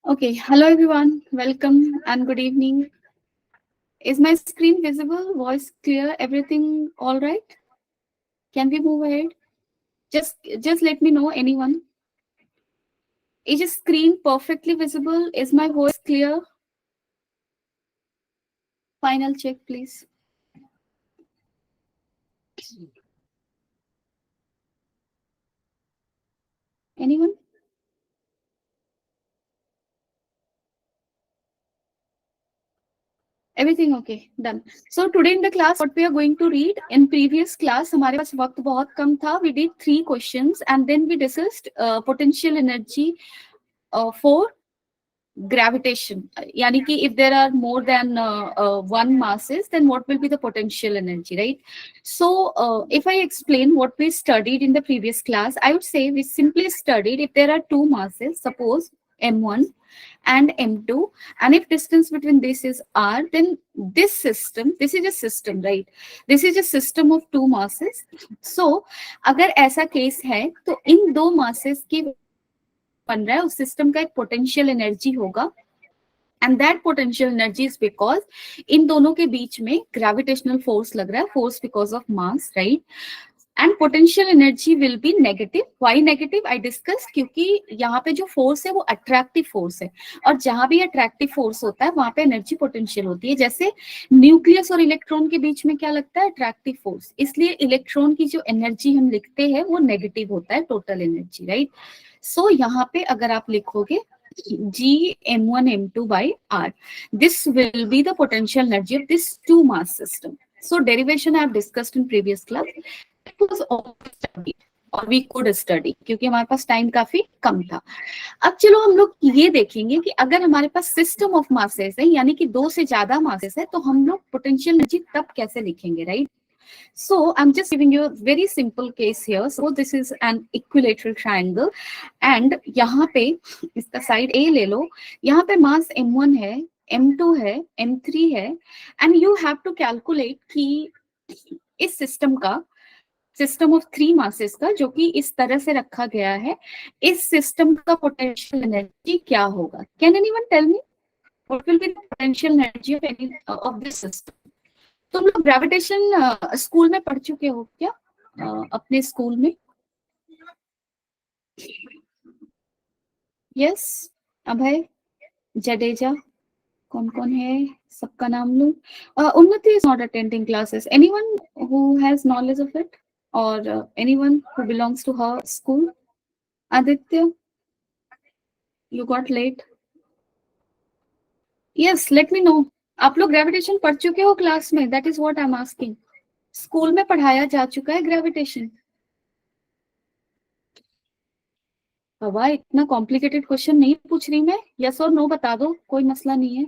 Okay, hello everyone. Welcome and good evening. Is my screen visible? Voice clear? Everything all right? Can we move ahead? Just let me know anyone. Is the screen perfectly visible? Is my voice clear? Final check, please. Anyone? Everything okay, done. So today in the class, what we are going to read, in previous class, हमारे पास वक्त बहुत कम था. We did 3 questions and then we discussed potential energy for gravitation. Yani ki if there are more than one masses, then what will be the potential energy, right? So if I explain what we studied in the previous class, I would say we simply studied if there are two masses, suppose m1 and m2, and if distance between this is r, then this is a system, right? This is a system of two masses. So अगर ऐसा case है तो इन दो masses की बन रहा है उस सिस्टम का एक पोटेंशियल एनर्जी होगा. And that potential energy is because in दोनों के बीच में ग्रेविटेशनल फोर्स लग रहा है, force because of mass, right? And potential energy will be negative. Why negative I discuss, क्योंकि यहाँ पे जो फोर्स है वो अट्रैक्टिव फोर्स है, और जहां भी अट्रैक्टिव फोर्स होता है वहां पे एनर्जी पोटेंशियल होती है. जैसे न्यूक्लियस और इलेक्ट्रॉन के बीच में क्या लगता है? Attractive force. इसलिए इलेक्ट्रॉन की जो एनर्जी हम लिखते हैं वो नेगेटिव होता है, टोटल एनर्जी, राइट? सो यहाँ पे अगर आप लिखोगे G m1 m2 by r, this will be the potential energy of this two mass system. So derivation I have discussed in previous class. It was always studied और we could study क्योंकि हमारे पास time काफी कम था. अब चलो हम लोग ये देखेंगे कि अगर हमारे पास सिस्टम ऑफ मासेस है, यानी कि दो से ज्यादा मासेस है, तो हम लोग पोटेंशियल एनर्जी तब कैसे लिखेंगे, right? So I'm just giving you a very simple case here. So this is an equilateral triangle and यहाँ पे इसका साइड A ले लो. यहाँ पे मास m1 है, m2 है, m3 है, and you have to calculate कि इस सिस्टम का, सिस्टम ऑफ थ्री मासेस का, जो कि इस तरह से रखा गया है, इस सिस्टम का पोटेंशियल एनर्जी क्या होगा? Can anyone tell me what will be the potential energy of any of this system? तुम लोग ग्रेविटेशन स्कूल में पढ़ चुके हो क्या? अपने स्कूल में? यस. अभय, जडेजा, कौन कौन है? सबका नाम लूं. Unnati is not attending classes. Anyone who has knowledge of it, or anyone who belongs to her school? Aditya, you got late. Yes, let me know. आप लोग ग्रेविटेशन पढ़ चुके हो क्लास में? That is what I am asking. School में पढ़ाया जा चुका है ग्रेविटेशन? हवा, इतना कॉम्प्लिकेटेड क्वेश्चन नहीं पूछ रही मैं. यस और नो बता दो, कोई मसला नहीं है.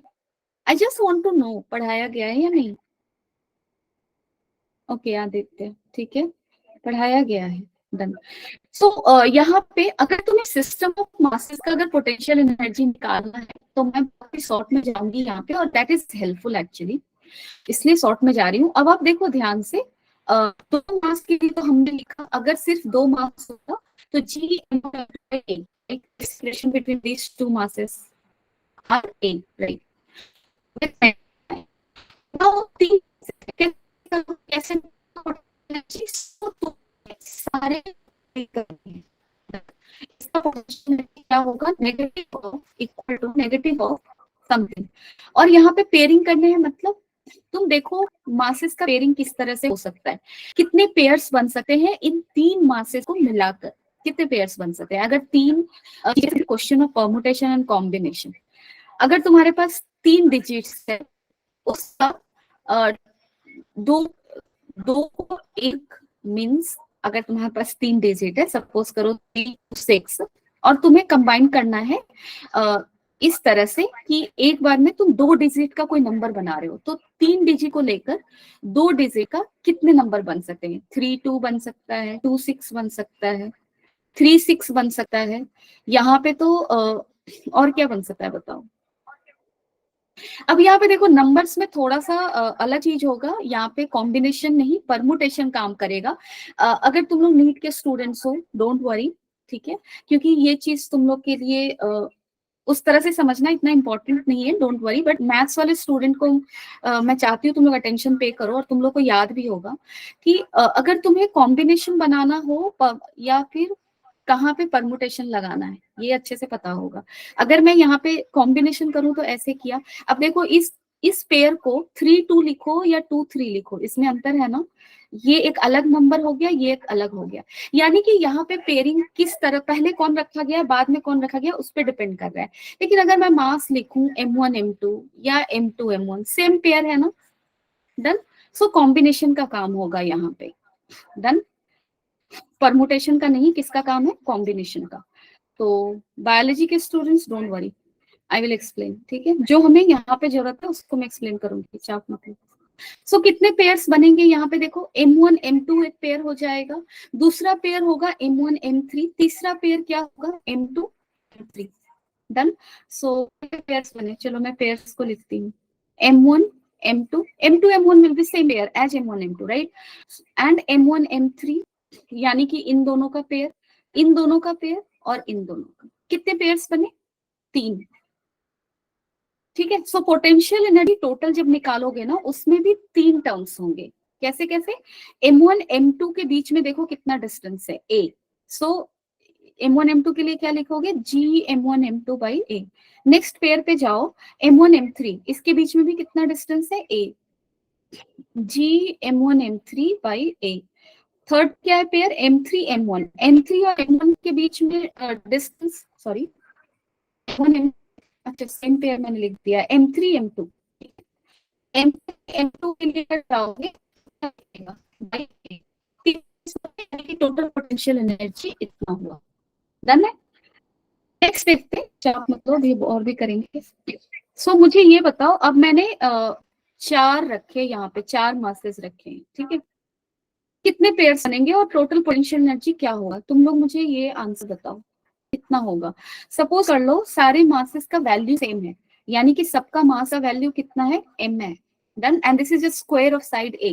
I just want to know पढ़ाया गया है या नहीं. ओके आदित्य, ठीक है, पढ़ाया गया है, डन. सो यहाँ पे अगर तुम्हें सिस्टम ऑफ मासेस का अगर पोटेंशियल एनर्जी निकालना है तो मैं बहुत ही शॉर्ट में जाऊंगी यहाँ पे, और दैट इज हेल्पफुल एक्चुअली, इसलिए शॉर्ट में जा रही हूँ. अब आप देखो ध्यान से. दो मास के लिए तो हमने लिखा, अगर सिर्फ दो मास होता तो जी expression between these two masses are a, right? कैसे सारे इसका पोटेंशियल क्या होगा? Negative of, equal to negative of something. और यहाँ पे पेयरिंग करने हैं, मतलब तुम देखो मासेस का पेयरिंग किस तरह से हो सकता है. कितने पेयर्स बन सकते हैं इन तीन मासेस को मिलाकर? कितने पेयर्स बन सकते हैं? अगर तीन, question of permutation and combination, अगर तुम्हारे पास तीन डिजिट्स है, उसका दो दो को एक मीन्स, अगर तुम्हारे पास तीन डिजिट है, सपोज करो 3 6, और तुम्हें कंबाइन करना है इस तरह से कि एक बार में तुम दो डिजिट का कोई नंबर बना रहे हो, तो तीन डिजिट को लेकर दो डिजिट का कितने नंबर बन सकते हैं? 3 2 बन सकता है, 2 6 बन सकता है, 3 6 बन सकता है. यहाँ पे तो और क्या बन सकता है बताओ? अब यहाँ पे देखो नंबर्स में थोड़ा सा अलग चीज होगा. यहाँ पे कॉम्बिनेशन नहीं, परमुटेशन काम करेगा. अगर तुम लोग नीट के स्टूडेंट्स हो, डोंट वरी, ठीक है, क्योंकि ये चीज तुम लोग के लिए उस तरह से समझना इतना इंपॉर्टेंट नहीं है, डोंट वरी, बट मैथ्स वाले स्टूडेंट को मैं चाहती हूँ तुम लोग अटेंशन पे करो और तुम लोग को याद भी होगा कि अगर तुम्हें कॉम्बिनेशन बनाना हो या फिर कहाँ पे परमुटेशन लगाना है, ये अच्छे से पता होगा। अगर मैं यहाँ पे कॉम्बिनेशन करूं तो ऐसे किया, अब देखो इस पेयर को 3 2 लिखो या 2 3 लिखो, इसमें अंतर है ना, ये एक अलग नंबर हो गया, ये एक अलग हो गया, यानी कि यहाँ पे पेयरिंग किस तरह, पहले कौन रखा गया बाद में कौन रखा गया उस पर डिपेंड कर रहा है। लेकिन अगर मैं मास लिखूं M1 M2 या M2 M1, सेम पेयर है ना, डन। सो कॉम्बिनेशन का काम होगा यहाँ पे, डन। परमुटेशन का नहीं, किसका काम है, कॉम्बिनेशन का। तो बायोलॉजी के students don't worry, I will explain, ठीक है, जो हमें यहाँ पे जरूरत है उसको मैं एक्सप्लेन करूंगी, चाप मतलब। सो कितने पेयर्स बनेंगे यहाँ पे देखो, M1 M2 एक पेयर हो जाएगा, दूसरा पेयर होगा M1 M3, तीसरा पेयर क्या होगा M2 M3, डन। सो पेयर्स बने, चलो मैं पेयर्स को लिखती हूँ, M1 M2, M2 M1 will be same pair as M1 M2, right? And M1 M3, यानी कि इन दोनों का पेयर, इन दोनों का पेयर और इन दोनों का, कितने पेयर्स बने, 3, ठीक है। सो पोटेंशियल एनर्जी टोटल जब निकालोगे ना उसमें भी 3 टर्म्स होंगे, कैसे कैसे, M1 M2 के बीच में देखो कितना डिस्टेंस है A, सो M1 M2 के लिए क्या लिखोगे, G M1 M2 by A। Next pair पे जाओ, M1 M3, इसके बीच में भी कितना डिस्टेंस है A, G M1 M3 by A। Third क्या है पेयर, M3 M1, M3 और M1 के बीच में डिस्टेंस, सॉरी M1 अच्छा सेम पेयर मैंने लिख दिया, M3 M2, M3 M2 के लिए जाओगे टोटल पोटेंशियल एनर्जी इतना हुआ, डन है। नेक्स्ट देखते हैं, चाप मतलब ये और भी करेंगे। सो मुझे ये बताओ, अब मैंने 4 रखे यहाँ पे, 4 मासेस रखे हैं, ठीक है, कितने पेयर्स बनेंगे और टोटल पोटेंशियल एनर्जी क्या होगा, तुम लोग मुझे ये आंसर बताओ कितना होगा। सपोज कर लो सारे मासेस का वैल्यू सेम है, यानी कि सबका मास का वैल्यू कितना है, m है, done, and this is a square of side A.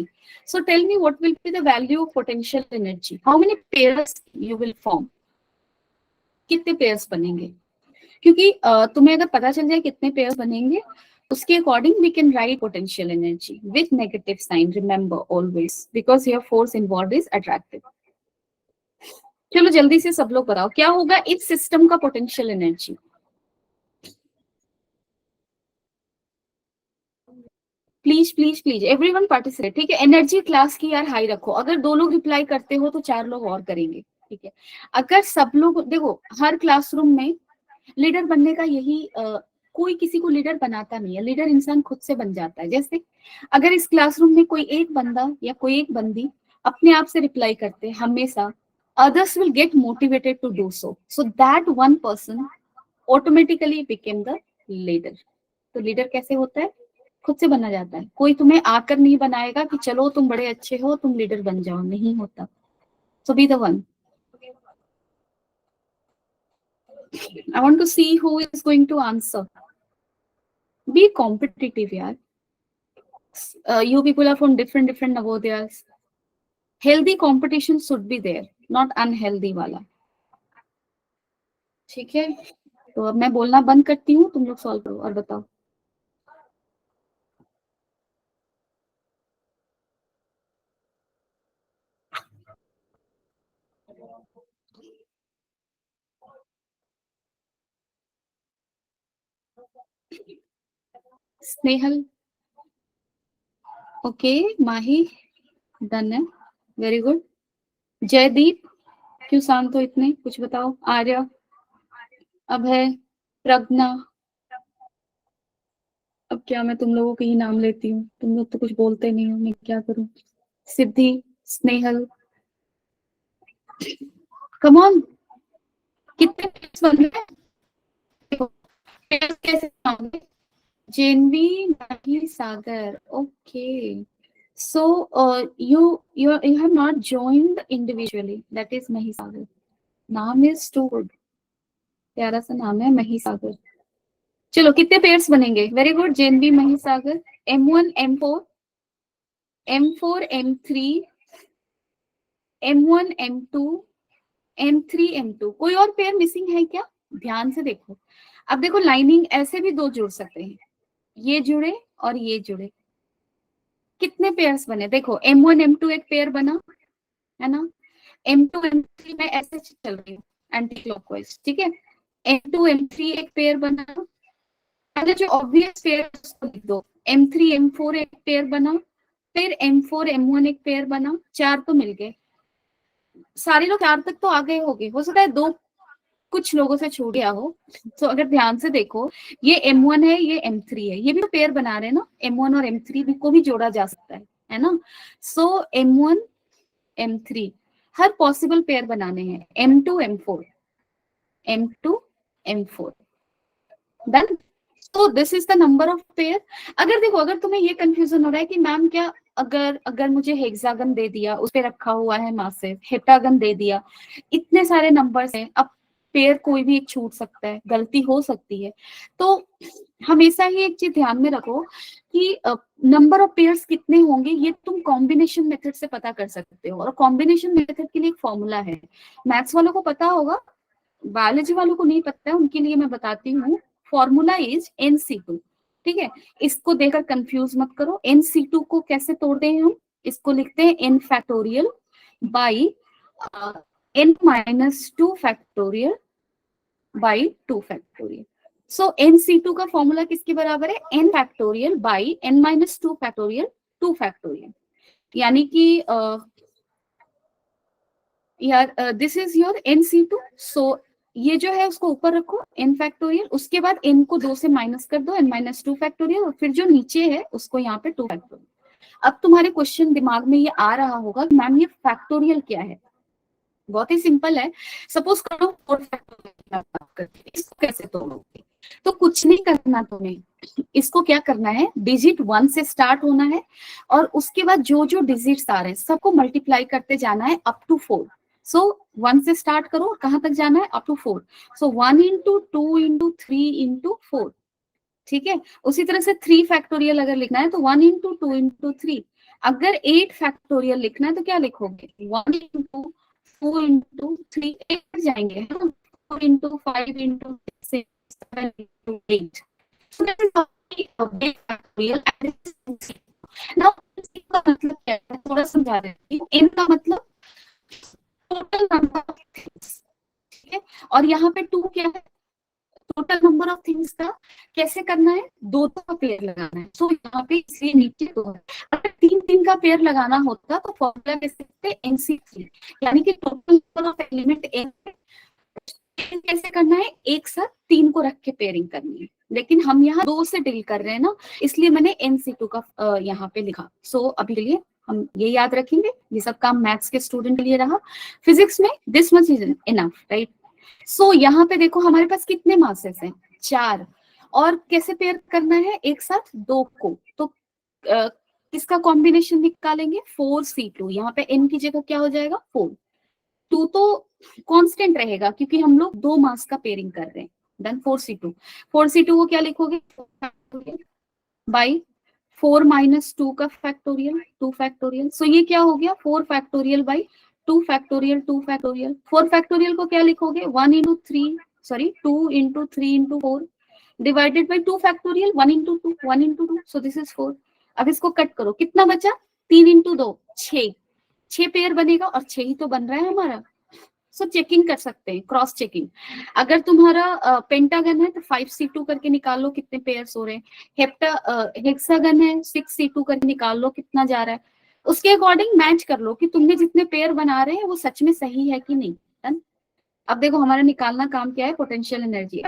So tell me what will be the value of potential energy, how many pairs you will form, कितने पेयर्स बनेंगे, क्योंकि तुम्हें अगर पता चल जाए कितने पेयर्स बनेंगे उसके according we can write potential energy with negative sign, remember always, because your force involved is attractive. चलो जल्दी से सब लोग बताओ क्या होगा इस सिस्टम का potential energy, please please please everyone participate, ठीक है। एनर्जी क्लास की यार हाई रखो, अगर 2 लोग रिप्लाई करते हो तो 4 लोग और करेंगे, ठीक है। अगर सब लोग देखो, हर क्लासरूम में लीडर बनने का यही कोई किसी को लीडर बनाता नहीं है, लीडर इंसान खुद से बन जाता है। जैसे अगर इस क्लासरूम में कोई एक बंदा या कोई एक बंदी अपने आप से रिप्लाई करते हमेशा, others will get motivated to do so, so that one person automatically became the leader। तो लीडर कैसे होता है, खुद से बना जाता है, कोई तुम्हें आकर नहीं बनाएगा कि चलो तुम बड़े अच्छे हो तुम लीडर बन जाओ, नहीं होता। So be the one, I want to see who is going to answer, be competitive yaar, you people are from different navodayas, healthy competition should be there, not unhealthy वाला, ठीक है। तो अब मैं बोलना बंद करती हूँ, तुम लोग सॉल्व करो और बताओ। स्नेहल, ओके, माही डन है, वेरी गुड। जयदीप, क्यों शांत हो इतने, कुछ बताओ। आर्या, अभय, प्रज्ञा, अब क्या मैं तुम लोगों के ही नाम लेती हूँ, तुम लोग तो कुछ बोलते नहीं हो, मैं क्या करूँ। सिद्धि, स्नेहल, कम ऑन, कितने पेज बन रहे हैं, देखो, पेज कैसे बनाओगे? JNV, Mahi, Sagar, okay. So you have not joined individually. That is Mahisagar. नाम is too good. प्यारा सा नाम है महिसागर। चलो कितने पेयर्स बनेंगे, very good, जेनबी, Mahisagar, M1 M4, M4 M3, M1 M2, M3 M2, कोई और पेयर मिसिंग है क्या, ध्यान से देखो। अब देखो लाइनिंग ऐसे भी दो जुड़ सकते हैं, ये जुड़े और ये जुड़े, कितने पेयर्स बने, देखो M1 M2 एक पेयर बना है ना, M2 M3 में ऐसे चल रही हूँ एंटी क्लॉकवाइज, ठीक है, M2 M3 एक पेयर बना, पहले जो ऑब्वियस पेयर है उसको लिख दो, M3 M4 एक पेयर बना, फिर M4 M1 एक पेयर बना, 4 तो मिल गए, सारे लोग 4 तक तो आ गए होंगे, हो सकता है 2 कुछ लोगों से छूट गया हो। तो अगर ध्यान से देखो, ये M1 है, ये M3 है, ये भी तो पेयर बना रहे हैं ना, M1 और M3 भी को भी जोड़ा जा सकता है ना। सो M1 M3 हर पॉसिबल पेयर बनाने हैं, M2 M4 M2 M4 done. तो this is the number of pair. अगर देखो, अगर तुम्हें ये कंफ्यूजन हो रहा है कि मैम क्या अगर अगर मुझे हेक्सागन दे दिया, उस पे रखा हुआ है मासिव, हेप्टागन दे दिया, इतने सारे नंबर्स हैं, अब पेयर कोई भी एक छूट सकता है, गलती हो सकती है। तो हमेशा ही एक चीज ध्यान में रखो कि नंबर ऑफ पेयर्स कितने होंगे ये तुम कॉम्बिनेशन मेथड से पता कर सकते हो, और कॉम्बिनेशन मेथड के लिए एक फॉर्मूला है, मैथ्स वालों को पता होगा, बायोलॉजी वालों को नहीं पता है, उनके लिए मैं बताती हूँ। फॉर्मूला इज NC2, ठीक है, इसको देखकर कंफ्यूज मत करो। NC2 को कैसे तोड़ते हैं हम, इसको लिखते हैं n factorial by n-2 factorial by 2 factorial. So NC2 का फॉर्मूला किसके बराबर है, n factorial by n-2 factorial 2 factorial, यानी कि यार दिस इज योर NC2। सो ये जो है उसको ऊपर रखो n फैक्टोरियल, उसके बाद n को 2 से माइनस कर दो n-2 फैक्टोरियल, और फिर जो नीचे है उसको यहाँ पे 2 फैक्टोरियल। अब तुम्हारे क्वेश्चन दिमाग में ये आ रहा होगा कि मैम ये फैक्टोरियल क्या है, बहुत ही सिंपल है। सपोज करो 4 फैक्टोरियल, इसको कैसे तोड़ोगे, तो कुछ नहीं करना तुम्हें, इसको क्या करना है, डिजिट 1 से स्टार्ट होना है, और उसके बाद जो जो डिजिट्स आ रहे हैं सबको मल्टीप्लाई करते जाना है अप टू 4। सो 1 से स्टार्ट करो, कहां तक जाना है, up to 4। So 1 into 2 into 3 into 4, ठीक है। उसी तरह से 3 फैक्टोरियल अगर लिखना है तो 1 इंटू 2 इंटू 3। अगर 8 फैक्टोरियल लिखना है तो क्या लिखोगे, 1 इंटू 4 इंटू 3, 8 जाएंगे, 4 into 5 into 6 7 into 8। So this is how we update factorial and this is NC. Now NC का मतलब क्या है, थोड़ा समझा रहे हैं। N का मतलब टोटल नंबर ऑफ थिंग्स, ठीक है, और यहाँ पे 2 क्या है, टोटल नंबर ऑफ थिंग्स का कैसे करना है, 2 का पेयर लगाना है। सो यहाँ पे इसलिए नीचे 2 है, अगर 3 का पेयर लगाना होता तो फॉर्मूला कह सकते हैं NC3, यानी कि total number of element N कैसे करना है, एक साथ 3 को रख के पेयरिंग करनी है, लेकिन हम यहाँ 2 से डील कर रहे हैं ना, इसलिए मैंने NC2 का यहाँ पे लिखा। सो अभी के लिए हम ये याद रखेंगे, ये सब काम मैथ्स के स्टूडेंट के लिए रहा, फिजिक्स में this much is enough, right. So यहाँ पे देखो हमारे पास कितने मासेस हैं, 4, और कैसे पेयर करना है, एक साथ 2 को, तो किसका कॉम्बिनेशन निकालेंगे, 4C2, यहाँ पे n की जगह क्या हो जाएगा 4, 2 तो कांस्टेंट रहेगा क्योंकि हम लोग 2 मास का पेयरिंग कर रहे हैं, देन 4C2, 4C2 को क्या लिखोगे बाई 4 माइनस 2 का फैक्टोरियल 2 फैक्टोरियल। सो ये क्या हो गया 4 factorial by 2 factorial 2 factorial. 4 factorial को क्या लिखोगे 1 into 3 sorry 2 into 3 into 4 divided by 2 factorial 1 into 2 1 into 2, so this is 4। अब इसको कट करो, कितना बचा 3 इंटू 2 6 पेयर बनेगा, और 6 ही तो बन रहा है हमारा। सो चेकिंग कर सकते हैं, क्रॉस चेकिंग। अगर तुम्हारा पेंटागन है तो 5C2 करके निकाल लो कितने पेयर्स हो रहे हैं, हेक्सागन है 6C2 करके निकाल लो कितना जा रहा है, उसके अकॉर्डिंग मैच कर लो कि तुमने जितने पेयर बना रहे हैं वो सच में सही है कि नहीं। अब देखो हमारा निकालना काम क्या है, पोटेंशियल एनर्जी।